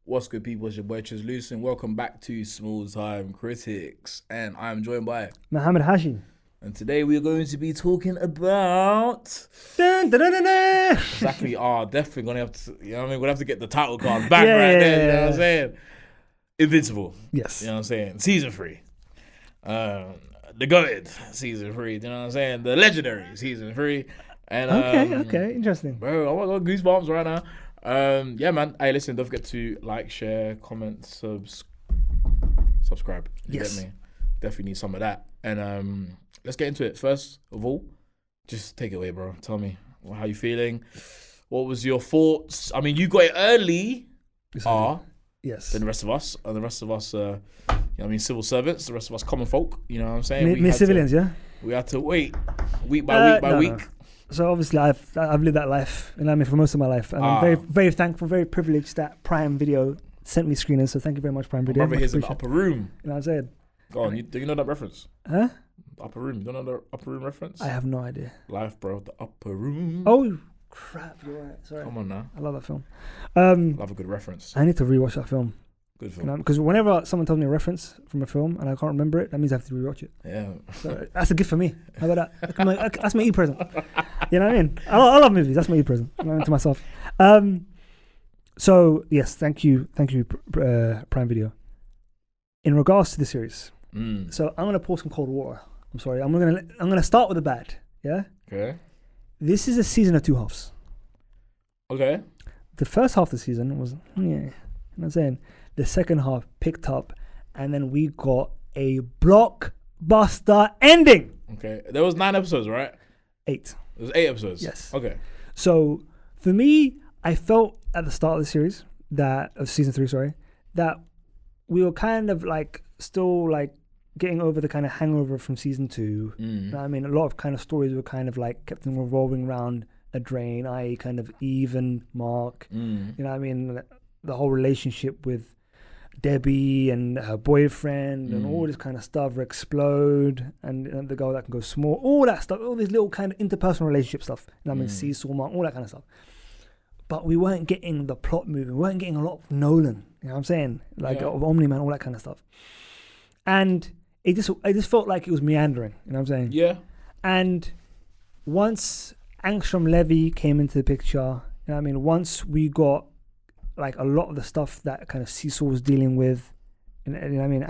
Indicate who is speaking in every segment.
Speaker 1: What's good, people? It's your boy TRIZLUCENT. Welcome back to Small Time Critics, and I'm joined by
Speaker 2: Mohammed Hashi.
Speaker 1: And today we're going to be talking about
Speaker 2: Dun, dun, dun, dun, dun.
Speaker 1: exactly. Definitely gonna have to. You know what I mean? We'll have to get the title card back there. You know what I'm saying? Invincible.
Speaker 2: Yes.
Speaker 1: You know what I'm saying? Season 3. The Goated Season 3. You know what I'm saying? The Legendary Season 3. And
Speaker 2: Okay, interesting.
Speaker 1: bro, I got goosebumps right now. Yeah, man. Hey, listen, don't forget to like, share, comment, subscribe. You
Speaker 2: Yes.
Speaker 1: get me? Definitely need some of that. And let's get into it. First of all, just take it away, bro. Tell me how you feeling. What was your thoughts? I mean, you got it early.
Speaker 2: Yes.
Speaker 1: Than the rest of us. And the rest of us, you know what I mean, civil servants. The rest of us, common folk. You know what I'm saying?
Speaker 2: Me civilians, yeah.
Speaker 1: We had to wait week by week.
Speaker 2: No. So obviously I've lived that life, and I mean for most of my life, and I'm very, very thankful, very privileged that Prime Video sent me screeners. So thank you very much, Prime Video.
Speaker 1: My brother here's in the upper room.
Speaker 2: You know what I'm saying?
Speaker 1: Go on, do you know that reference?
Speaker 2: Huh?
Speaker 1: The upper room. You don't know the upper room reference?
Speaker 2: I have no idea.
Speaker 1: Life, bro. The upper room.
Speaker 2: Oh crap! You're right. Sorry.
Speaker 1: Come on now.
Speaker 2: I love that film.
Speaker 1: Love a good reference.
Speaker 2: I need to rewatch that film.
Speaker 1: Good film.
Speaker 2: Because whenever someone tells me a reference from a film and I can't remember it, that means I have to rewatch it.
Speaker 1: Yeah.
Speaker 2: So that's a gift for me. How about that? That's my e-present. You know what I mean? I love movies. That's my e-present. To myself. So yes, thank you, Prime Video. In regards to the series, so I'm gonna pour some cold water. I'm sorry. I'm gonna start with the bad. Yeah.
Speaker 1: Okay.
Speaker 2: This is a season of 2 halves.
Speaker 1: Okay.
Speaker 2: The first half of the season was You know what I'm saying? The second half picked up, and then we got a blockbuster ending.
Speaker 1: Okay. There was 9 episodes, right?
Speaker 2: 8.
Speaker 1: There was 8 episodes.
Speaker 2: Yes.
Speaker 1: Okay.
Speaker 2: So for me, I felt at the start of the series of season 3, that we were kind of like still like getting over the kind of hangover from season 2. You know what I mean? A lot of kind of stories were kind of like kept them revolving around a drain, i.e. kind of Eve and Mark. You know what I mean? The whole relationship with Debbie and her boyfriend and all this kind of stuff explode, and the girl that can go small, all that stuff, all this little kind of interpersonal relationship stuff. You know what I mean? Seesaw Mark, all that kind of stuff. But we weren't getting the plot moving. We weren't getting a lot of Nolan. You know what I'm saying? Like of Omni-Man, all that kind of stuff. And I just felt like it was meandering. You know what I'm saying?
Speaker 1: Yeah.
Speaker 2: And once Angstrom Levy came into the picture, you know what I mean? Once we got like a lot of the stuff that kind of Seesaw was dealing with, you know what I mean?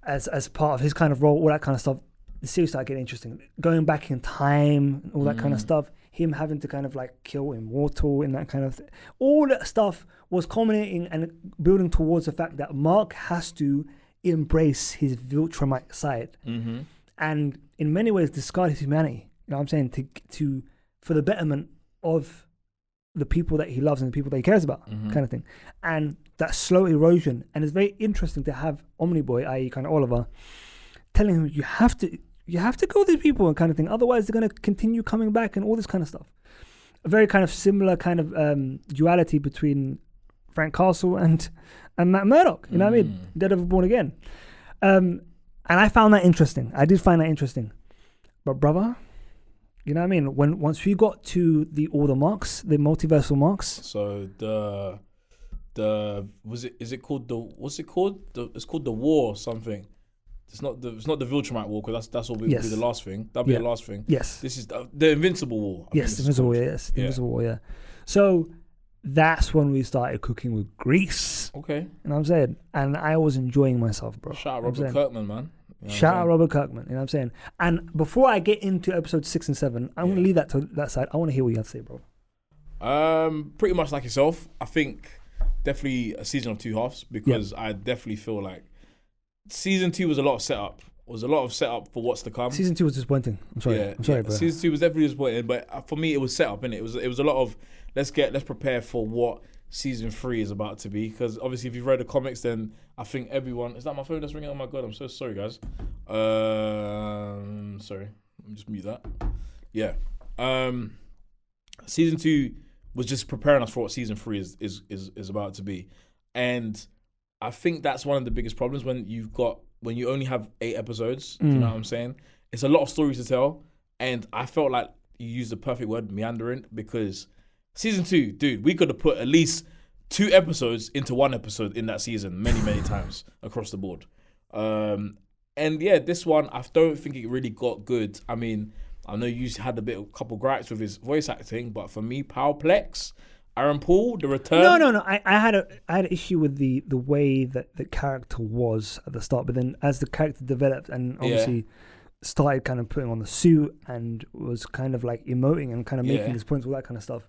Speaker 2: As part of his kind of role, all that kind of stuff, the series started getting interesting. Going back in time, all that kind of stuff. Him having to kind of like kill Immortal and that kind of thing. All that stuff was culminating and building towards the fact that Mark has to embrace his Viltrumite side and in many ways discard his humanity. You know what I'm saying? To for the betterment of the people that he loves and the people that he cares about, kind of thing. And that slow erosion. And it's very interesting to have Omniboy, i.e. kind of Oliver, telling him you have to go with these people and kind of thing. Otherwise, they're going to continue coming back and all this kind of stuff. A very kind of similar kind of duality between Frank Castle and Matt Murdock. You know what I mean? Dead of Born Again. And I found that interesting. I did find that interesting. But brother, you know what I mean? Once we got to all the marks, the multiversal marks.
Speaker 1: So it's called the War or something. It's not the Viltrumite War, because that's what will be the last thing. That'll be the last thing.
Speaker 2: Yes.
Speaker 1: This is the Invincible War.
Speaker 2: Invincible War. Yes, Invincible War. Yeah. So that's when we started cooking with grease.
Speaker 1: Okay.
Speaker 2: You know what I'm saying? And I was enjoying myself, bro.
Speaker 1: Shout out Robert Kirkman, man. You know
Speaker 2: Shout out Robert Kirkman. You know what I'm saying? And before I get into episodes 6 and 7, I'm going to leave that to that side. I want to hear what you have to say, bro.
Speaker 1: Pretty much like yourself. I think definitely a season of 2 halves, because I definitely feel like season 2 was a lot of setup. Was a lot of setup for what's to come.
Speaker 2: Season 2 was disappointing. I'm sorry, bro.
Speaker 1: Season 2 was definitely disappointing, but for me it was setup, innit? It was a lot of let's prepare for what season 3 is about to be. Because obviously, if you've read the comics, then I think everyone. Is that my phone that's ringing? Oh my god, I'm so sorry, guys. Sorry, let me just mute that. Yeah. Season 2 was just preparing us for what season 3 is about to be, and I think that's one of the biggest problems when you only have 8 episodes. You know what I'm saying? It's a lot of stories to tell, and I felt like you used the perfect word, meandering, because season 2, dude, we could have put at least 2 episodes into 1 episode in that season many times across the board. And yeah, this one, I don't think it really got good. I mean, I know you had a couple gripes with his voice acting, but for me, Powplex, Aaron Paul, the return.
Speaker 2: No. I had an issue with the way that the character was at the start, but then as the character developed and obviously started kind of putting on the suit and was kind of like emoting and kind of making his points, all that kind of stuff,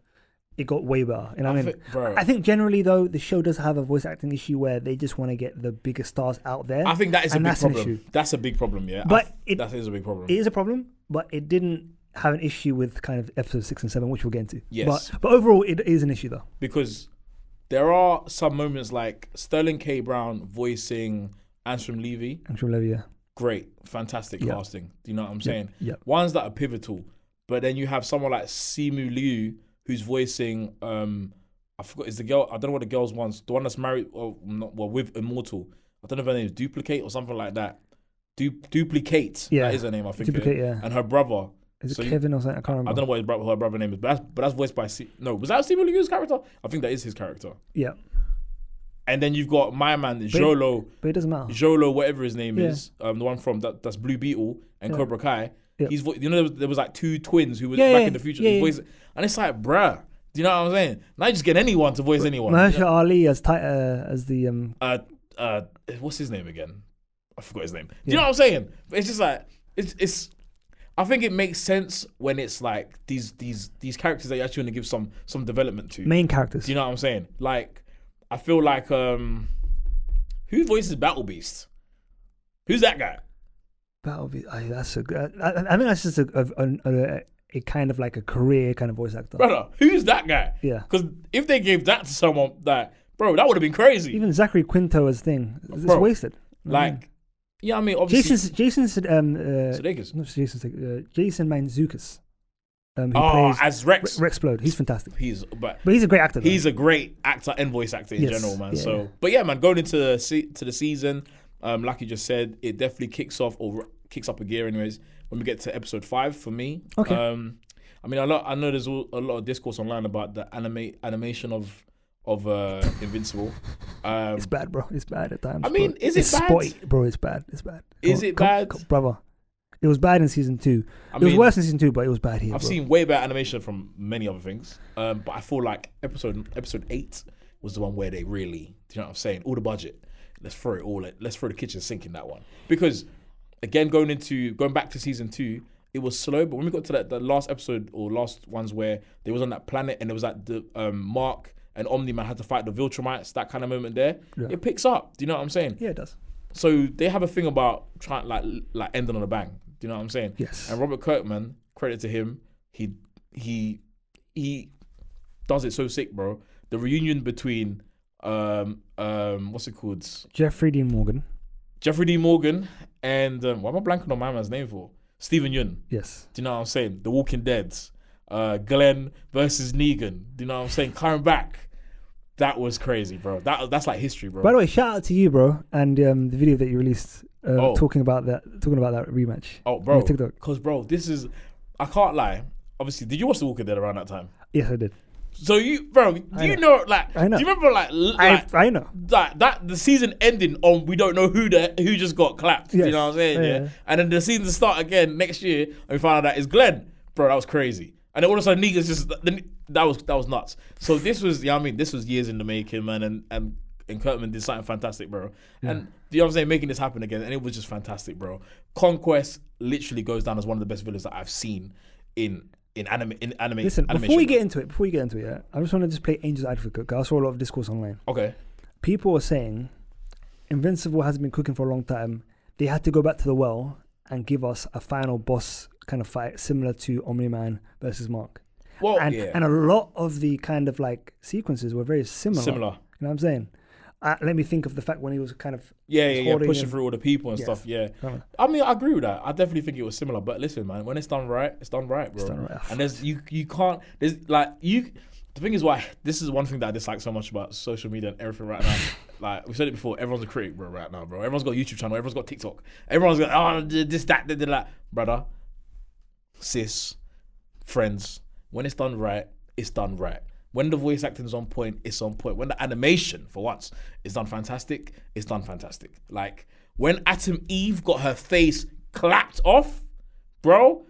Speaker 2: it got way better. And I think generally though, the show does have a voice acting issue where they just want to get the bigger stars out there.
Speaker 1: I think that is a big problem. That's a big problem, yeah.
Speaker 2: But
Speaker 1: that is a big problem.
Speaker 2: It is a problem, but it didn't have an issue with kind of episodes 6 and 7, which we'll get into.
Speaker 1: Yes.
Speaker 2: But overall, it is an issue though.
Speaker 1: Because there are some moments like Sterling K. Brown voicing Ansem Levy.
Speaker 2: Yeah.
Speaker 1: Great, fantastic casting. Do you know what I'm saying?
Speaker 2: Yeah.
Speaker 1: Ones that are pivotal. But then you have someone like Simu Liu who's voicing, I forgot, is the girl, I don't know what the girl's one's, the one that's married, with Immortal. I don't know if her name is Duplicate or something like that. Duplicate.
Speaker 2: Yeah.
Speaker 1: That is her name, I think.
Speaker 2: Duplicate, yeah.
Speaker 1: And her brother.
Speaker 2: Is it Kevin or something? I can't remember.
Speaker 1: I don't know what her brother name is, but that's voiced by was that Simu Liu's character? I think that is his character.
Speaker 2: Yeah.
Speaker 1: And then you've got my man, Jolo.
Speaker 2: But it doesn't matter.
Speaker 1: Jolo, whatever his name is, the one from that's Blue Beetle and Cobra Kai.
Speaker 2: Yeah.
Speaker 1: He's there was like 2 twins who was back in the future. And it's like, bruh, do you know what I'm saying? Now you just get anyone to voice anyone.
Speaker 2: Mahershala Ali as the
Speaker 1: what's his name again? I forgot his name. Do you know what I'm saying? But it's just like it's. I think it makes sense when it's like these characters that you actually want to give some development to.
Speaker 2: Main characters.
Speaker 1: Do you know what I'm saying? Like, I feel like who voices Battle Beast? Who's that guy?
Speaker 2: Battle Beast. That's a good. I think that's just a kind of like a career kind of voice actor.
Speaker 1: Brother, who's that guy?
Speaker 2: Yeah.
Speaker 1: Because if they gave that to someone, that would have been crazy.
Speaker 2: Even Zachary Quinto as thing, it's wasted.
Speaker 1: Like, yeah, I mean, obviously.
Speaker 2: Jason
Speaker 1: Sudeikis.
Speaker 2: Not Jason Mantzoukas. Who
Speaker 1: plays
Speaker 2: as
Speaker 1: Rex.
Speaker 2: Rexplode. He's fantastic.
Speaker 1: But
Speaker 2: he's a great actor.
Speaker 1: He's a great actor and voice actor in general, man.
Speaker 2: Yeah.
Speaker 1: But yeah, man, going into the season, like you just said, it definitely kicks up a gear, anyways. When we get to episode 5, for me.
Speaker 2: Okay.
Speaker 1: I mean, I know there's a lot of discourse online about the animation of Invincible.
Speaker 2: It's bad, bro. It's bad at times.
Speaker 1: I mean, is it bad?
Speaker 2: Spoiled, bro, it's bad. It's bad.
Speaker 1: Is it bad?
Speaker 2: Brother? It was bad in season 2. It was worse in season 2, but it was bad here.
Speaker 1: I've seen way better animation from many other things. But I feel like episode 8 was the one where they really, do you know what I'm saying? All the budget. Let's throw the kitchen sink in that one. Because again, going back to season 2, it was slow, but when we got to the last episode or last ones where they was on that planet and it was like the Mark and Omni-Man had to fight the Viltrumites, that kind of moment there, it picks up. Do you know what I'm saying?
Speaker 2: Yeah, it does.
Speaker 1: So they have a thing about trying like ending on a bang. Do you know what I'm saying?
Speaker 2: Yes.
Speaker 1: And Robert Kirkman, credit to him, he does it so sick, bro. The reunion between what's it called?
Speaker 2: Jeffrey Dean Morgan
Speaker 1: and why am I blanking on my man's name for? Stephen Yeun.
Speaker 2: Yes.
Speaker 1: Do you know what I'm saying? The Walking Dead. Glenn versus Negan. Do you know what I'm saying? Coming back. That was crazy, bro. That's like history, bro.
Speaker 2: By the way, shout out to you, bro, and the video that you released talking about that rematch.
Speaker 1: Oh, bro. Because, bro, this is, I can't lie. Obviously, did you watch The Walking Dead around that time?
Speaker 2: Yes, I did.
Speaker 1: So you, bro, do you know, like,
Speaker 2: I know.
Speaker 1: Do you remember,
Speaker 2: I know
Speaker 1: that the season ending on we don't know who just got clapped. Yes. You know what I'm saying? Yeah. And then the season start again next year, and we found out that it's Glenn. Bro, that was crazy. And then all of a sudden, Negan's just that was nuts. So this was, this was years in the making, man. And Kirkman did something fantastic, bro. Yeah. And you know what I'm saying, making this happen again, and it was just fantastic, bro. Conquest literally goes down as one of the best villains that I've seen in anime.
Speaker 2: Listen, before you get into it, yeah, I just want to just play Angel's Advocate because I saw a lot of discourse online.
Speaker 1: Okay.
Speaker 2: People are saying Invincible hasn't been cooking for a long time. They had to go back to the well and give us a final boss kind of fight similar to Omni-Man versus Mark.
Speaker 1: Well,
Speaker 2: and a lot of the kind of like sequences were very similar. You know what I'm saying? Let me think of the fact when he was kind of
Speaker 1: pushing through all the people and stuff. Yeah, I mean, I agree with that. I definitely think it was similar. But listen, man, when it's done right, it's done right, bro.
Speaker 2: It's done right.
Speaker 1: And you can't. There's like you. The thing is, why this is one thing that I dislike so much about social media and everything right now. Like we said it before, everyone's a critic, bro. Right now, bro. Everyone's got a YouTube channel. Everyone's got TikTok. Everyone's got this, that, brother, sis, friends. When it's done right, it's done right. When the voice acting is on point, it's on point. When the animation, for once, is done fantastic, it's done fantastic. Like, when Atom Eve got her face clapped off, bro,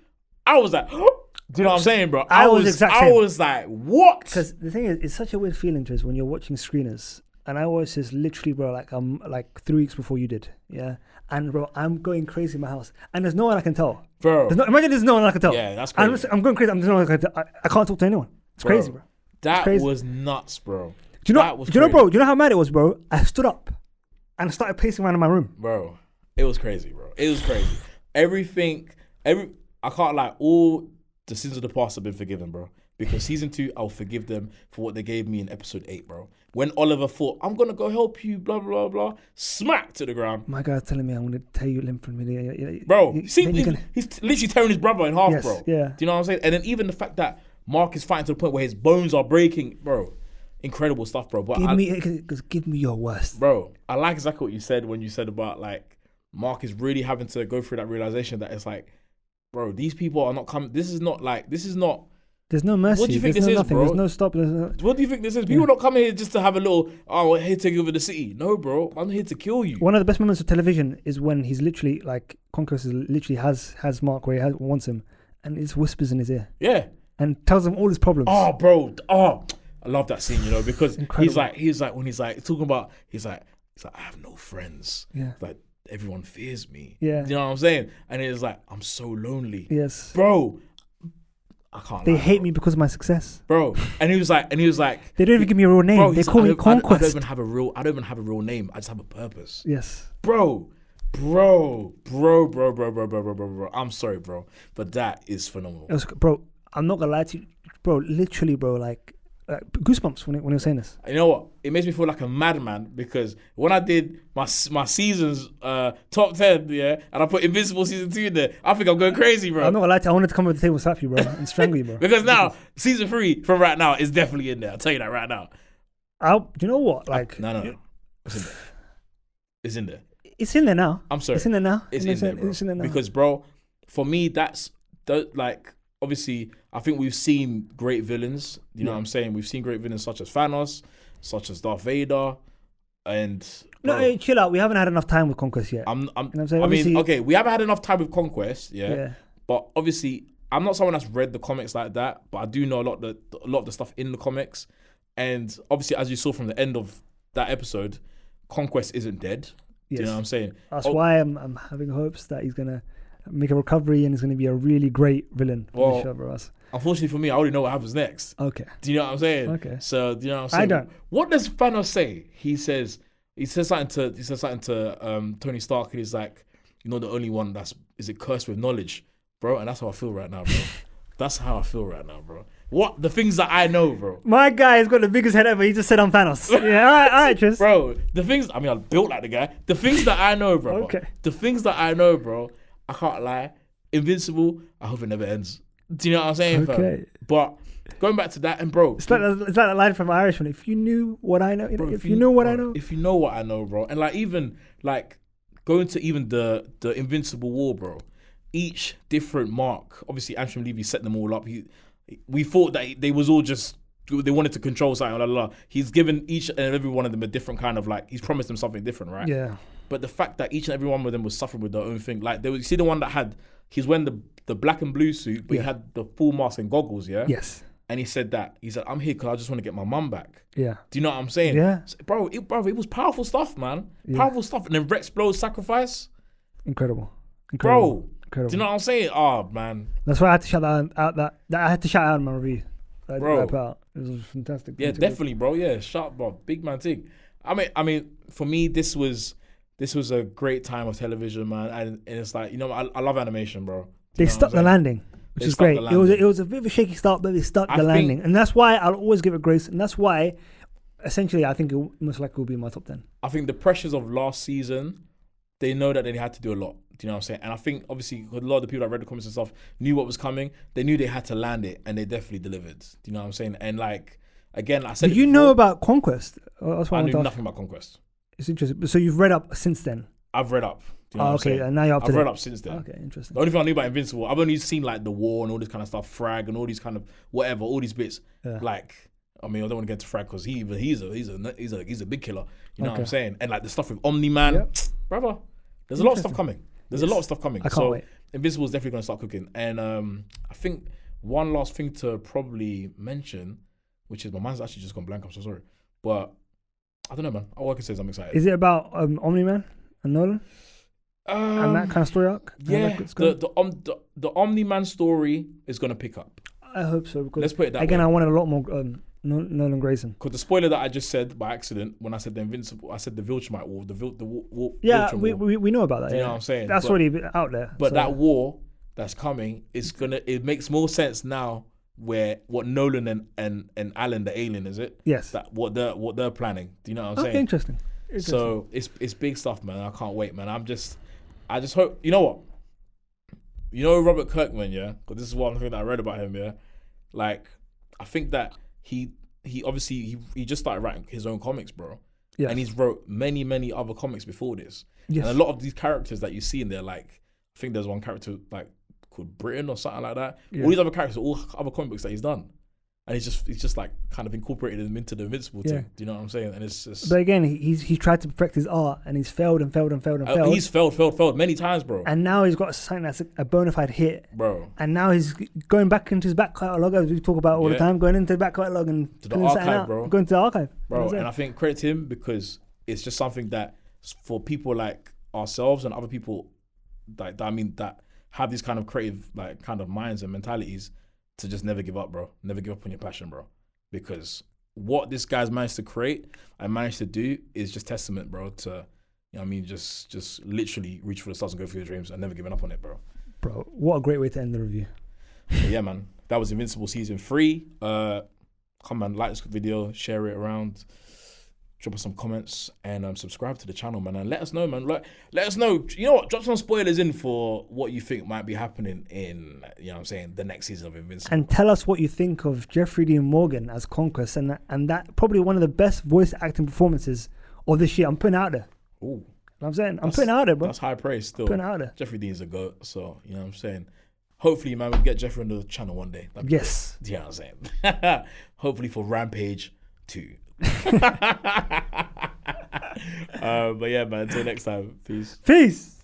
Speaker 1: I was like, do you know what I'm saying, bro? I was like, what?
Speaker 2: Because the thing is, it's such a weird feeling, Triz, when you're watching screeners. And I was just literally, bro, like 3 weeks before you did, yeah. And bro, I'm going crazy in my house, and there's no one I can tell,
Speaker 1: bro.
Speaker 2: Imagine there's no one I can tell.
Speaker 1: Yeah, that's crazy.
Speaker 2: I'm going crazy. There's no one I can tell. I can't talk to anyone. It's crazy, bro.
Speaker 1: That was nuts, bro.
Speaker 2: Do you know, bro? Do you know how mad it was, bro? I stood up and I started pacing around in my room,
Speaker 1: bro. It was crazy, bro. It was crazy. I can't lie. All the sins of the past have been forgiven, bro. Because season 2, I'll forgive them for what they gave me in episode 8, bro. When Oliver thought, I'm going to go help you, blah, blah, blah, smack to the ground.
Speaker 2: My guy's telling me I'm going to tear you limb from me.
Speaker 1: Bro, he's literally tearing his brother in half,
Speaker 2: yes,
Speaker 1: bro.
Speaker 2: Yeah.
Speaker 1: Do you know what I'm saying? And then even the fact that Mark is fighting to the point where his bones are breaking, bro. Incredible stuff, bro. But
Speaker 2: give me your worst.
Speaker 1: Bro, I like exactly what you said when you said about, like, Mark is really having to go through that realization that it's like, bro, these people are not coming. This is not.
Speaker 2: There's no mercy.
Speaker 1: What do you think this is, bro?
Speaker 2: There's no stop.
Speaker 1: What do you think this is? People not coming here just to have a little, we're here to take over the city. No, bro. I'm here to kill you.
Speaker 2: One of the best moments of television is when he's literally, like, Conquest literally has Mark where he wants him, and it whispers in his ear.
Speaker 1: Yeah.
Speaker 2: And tells him all his problems.
Speaker 1: Oh, bro. Oh, I love that scene, because
Speaker 2: Incredible.
Speaker 1: he's like, when he's like, talking about, he's like, I have no friends.
Speaker 2: Yeah.
Speaker 1: Like, everyone fears me.
Speaker 2: Yeah.
Speaker 1: Do you know what I'm saying? And it's like, I'm so lonely.
Speaker 2: Yes.
Speaker 1: Bro. I can't.
Speaker 2: They hate me because of my success,
Speaker 1: bro. And he was like, they
Speaker 2: don't even give me a real name. Bro, they call me Conquest.
Speaker 1: I don't even have a real name. I just have a purpose.
Speaker 2: Yes,
Speaker 1: bro. I'm sorry, bro, but that is phenomenal.
Speaker 2: Bro, I'm not gonna lie to you, bro. Literally, bro, like goosebumps when you're saying this.
Speaker 1: You know what? It makes me feel like a madman because when I did my seasons top 10, yeah, and I put Invincible season 2 in there, I think I'm going crazy, bro.
Speaker 2: I'm not gonna lie to you, I wanted to come over the table and slap you, bro, and strangle you, bro.
Speaker 1: Because now season 3 from right now is definitely in there. I'll tell you that right now.
Speaker 2: Do you know what? Like,
Speaker 1: no, it's in there.
Speaker 2: It's in there now.
Speaker 1: I'm sorry.
Speaker 2: It's in there now.
Speaker 1: It's in there, bro.
Speaker 2: It's in there now.
Speaker 1: Because, bro, for me, like, obviously, I think we've seen great villains. You know what I'm saying? We've seen great villains such as Thanos, such as Darth Vader, and...
Speaker 2: No, hey, chill out. We haven't had enough time with Conquest yet.
Speaker 1: You know what I'm saying? Okay, we haven't had enough time with Conquest, yeah. But obviously, I'm not someone that's read the comics like that, but I do know a lot of the stuff in the comics. And obviously, as you saw from the end of that episode, Conquest isn't dead. Do you know what I'm saying?
Speaker 2: That's why I'm having hopes that he's going to make a recovery and he's going to be a really great villain for the show for us.
Speaker 1: Unfortunately for me, I already know what happens next.
Speaker 2: Okay.
Speaker 1: Do you know what I'm saying?
Speaker 2: Okay.
Speaker 1: So, do you know what I'm saying?
Speaker 2: I don't.
Speaker 1: What does Thanos say? He says something to Tony Stark, and he's like, the only one is it cursed with knowledge, bro? And that's how I feel right now, bro. That's how I feel right now, bro. What? The things that I know, bro.
Speaker 2: My guy has got the biggest head ever. He just said I'm Thanos. Yeah, all right, Tris.
Speaker 1: Bro, the things, I built like the guy. The things that I know, bro.
Speaker 2: Okay.
Speaker 1: The things that I know, bro, I can't lie. Invincible, I hope it never ends. Do you know what I'm saying,
Speaker 2: okay.
Speaker 1: fam? But going back to that, and bro.
Speaker 2: It's like that line from Irishman. If you knew what I know, bro, if you know what I know.
Speaker 1: If you know what I know, bro. And like even like going to even the Invincible War, bro. Each different Mark, obviously Antrim Levy set them all up. We thought that they was all just, they wanted to control something, blah, blah, blah. He's given each and every one of them a different kind of like, he's promised them something different, right?
Speaker 2: Yeah.
Speaker 1: But the fact that each and every one of them was suffering with their own thing, like you see the one that he's wearing the black and blue suit, but he had the full mask and goggles, yeah? Yes. And he said, I'm here because I just want to get my mum back. Yeah. Do you know what I'm saying?
Speaker 2: Yeah.
Speaker 1: So, bro, it was powerful stuff, man. Yeah. Powerful stuff. And then Rex Blow's sacrifice. Incredible. Bro. Incredible. Do you know what I'm saying? Oh, man.
Speaker 2: That's why I had to shout that out. That I had to shout out in my review.
Speaker 1: Bro.
Speaker 2: It was fantastic.
Speaker 1: Yeah, definitely, bro. Yeah, sharp, bro. Big man thing. I mean, for me, this was a great time of television, man. And it's like, I love animation, bro.
Speaker 2: They stuck the landing, which is great. It was a bit of a shaky start, but they stuck the landing. And that's why I'll always give it grace. And that's why, essentially, I think it most likely will be in my top 10.
Speaker 1: I think the pressures of last season, they know that they had to do a lot. Do you know what I'm saying? And I think, obviously, a lot of the people that read the comments and stuff knew what was coming. They knew they had to land it, and they definitely delivered. Do you know what I'm saying? And, like, again, I said
Speaker 2: Did you know about Conquest?
Speaker 1: I knew nothing about Conquest.
Speaker 2: It's interesting. So you've read up since then?
Speaker 1: I've read up. Do you know what I'm saying?
Speaker 2: And now you're up to
Speaker 1: I've read up since then.
Speaker 2: Okay, interesting.
Speaker 1: The only thing I knew about Invincible, I've only seen, like, the war and all this kind of stuff, Frag and all these kind of whatever, all these bits. Yeah. Like, I mean, I don't want to get into Frag because he's a big killer. You know what I'm saying? And like the stuff with Omni-Man, brother. There's a lot of stuff coming. There's a lot of stuff coming.
Speaker 2: I can't wait.
Speaker 1: Invincible is definitely going to start cooking. And I think one last thing to probably mention, which is my mind's actually just gone blank. I'm so sorry, but I don't know, man. All I can say is I'm excited.
Speaker 2: Is it about Omni-Man and Nolan? And that kind of story arc?
Speaker 1: Yeah, the Omni-Man story is going to pick up.
Speaker 2: I hope so. Because
Speaker 1: let's put it that
Speaker 2: again,
Speaker 1: way.
Speaker 2: I wanted a lot more Nolan Grayson.
Speaker 1: Because the spoiler that I just said by accident when I said the Invincible, I said the Viltrumite War,
Speaker 2: Yeah,
Speaker 1: Viltrum
Speaker 2: we know about that.
Speaker 1: You know what I'm saying?
Speaker 2: That's already out there.
Speaker 1: But that war that's coming is it makes more sense now where what Nolan and Alan the alien, is it?
Speaker 2: Yes.
Speaker 1: That what they're planning. Do you know what I'm saying?
Speaker 2: Interesting.
Speaker 1: So it's big stuff, man. I can't wait, man. I just hope, you know what? You know Robert Kirkman, yeah? Because this is one thing that I read about him, yeah? Like, I think that he obviously he just started writing his own comics, bro.
Speaker 2: Yes.
Speaker 1: And he's wrote many, many other comics before this.
Speaker 2: Yes.
Speaker 1: And a lot of these characters that you see in there, like, I think there's one character like called Britain or something like that. Yeah. All these other characters are all other comic books that he's done. And he's just like kind of incorporated them into the Invincible thing. Do you know what I'm saying? And it's just...
Speaker 2: But again, he tried to perfect his art and he's failed and failed.
Speaker 1: He's failed many times, bro.
Speaker 2: And now he's got something that's a bona fide hit.
Speaker 1: Bro.
Speaker 2: And now he's going back into his back catalogue, as we talk about all the time, going into the back catalogue and...
Speaker 1: To the archive, bro.
Speaker 2: Going to the archive.
Speaker 1: Bro, and I think credit to him because it's just something that for people like ourselves and other people that have these kind of creative like kind of minds and mentalities to just never give up, bro. Never give up on your passion, bro. Because what this guy's managed to create and managed to do is just testament, bro, to, you know what I mean, just literally reach for the stars and go for your dreams and never giving up on it, bro.
Speaker 2: Bro, what a great way to end the review.
Speaker 1: But yeah, man. That was Invincible Season 3. Come on, like this video, share it around. Drop us some comments and subscribe to the channel, man. And let us know, man. Let us know. You know what? Drop some spoilers in for what you think might be happening in, you know what I'm saying, the next season of Invincible.
Speaker 2: And tell us what you think of Jeffrey Dean Morgan as Conquest. And that probably one of the best voice acting performances of this year. I'm putting out there.
Speaker 1: Ooh.
Speaker 2: You know what I'm saying? I'm putting out there, bro.
Speaker 1: That's high praise still.
Speaker 2: Putting out there.
Speaker 1: Jeffrey Dean's a goat. So, you know what I'm saying? Hopefully, man, we'll get Jeffrey on the channel one day.
Speaker 2: Yes.
Speaker 1: You know what I'm saying? Hopefully for Rampage 2. But yeah, man, until next time, peace.